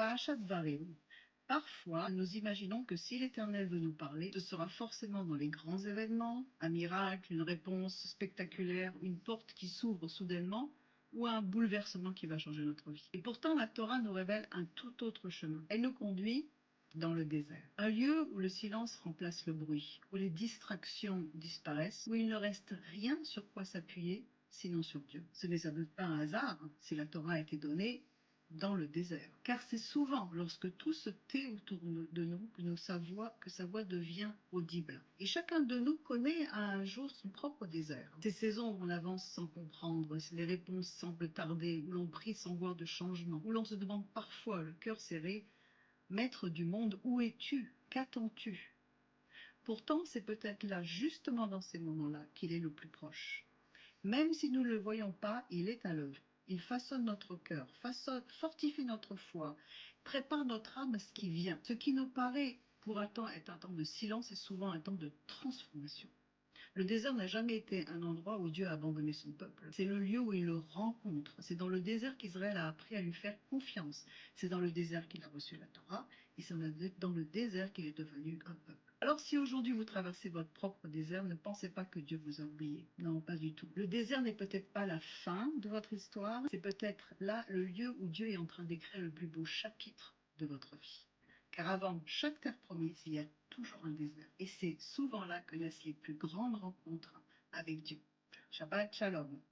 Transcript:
Parashat Dvarim. Parfois, nous imaginons que si l'Éternel veut nous parler, ce sera forcément dans les grands événements, un miracle, une réponse spectaculaire, une porte qui s'ouvre soudainement, ou un bouleversement qui va changer notre vie. Et pourtant, la Torah nous révèle un tout autre chemin. Elle nous conduit dans le désert. Un lieu où le silence remplace le bruit, où les distractions disparaissent, où il ne reste rien sur quoi s'appuyer, sinon sur Dieu. Ce n'est sans doute pas un hasard si la Torah a été donnée dans le désert. Car c'est souvent lorsque tout se tait autour de nous que sa voix devient audible. Et chacun de nous connaît à un jour son propre désert. Ces saisons où on avance sans comprendre, les réponses semblent tarder, où l'on prie sans voir de changement, où l'on se demande parfois, le cœur serré, Maître du monde, où es-tu? Qu'attends-tu? Pourtant, c'est peut-être là, justement dans ces moments-là, qu'il est le plus proche. Même si nous ne le voyons pas, il est à l'œuvre. Il façonne notre cœur, fortifie notre foi, prépare notre âme à ce qui vient. Ce qui nous paraît pour un temps être un temps de silence est souvent un temps de transformation. Le désert n'a jamais été un endroit où Dieu a abandonné son peuple. C'est le lieu où il le rencontre. C'est dans le désert qu'Israël a appris à lui faire confiance. C'est dans le désert qu'il a reçu la Torah et c'est dans le désert qu'il est devenu un peuple. Alors si aujourd'hui vous traversez votre propre désert, ne pensez pas que Dieu vous a oublié. Non, pas du tout. Le désert n'est peut-être pas la fin de votre histoire, c'est peut-être là le lieu où Dieu est en train d'écrire le plus beau chapitre de votre vie. Car avant chaque terre promise, il y a toujours un désert. Et c'est souvent là que naissent les plus grandes rencontres avec Dieu. Shabbat Shalom.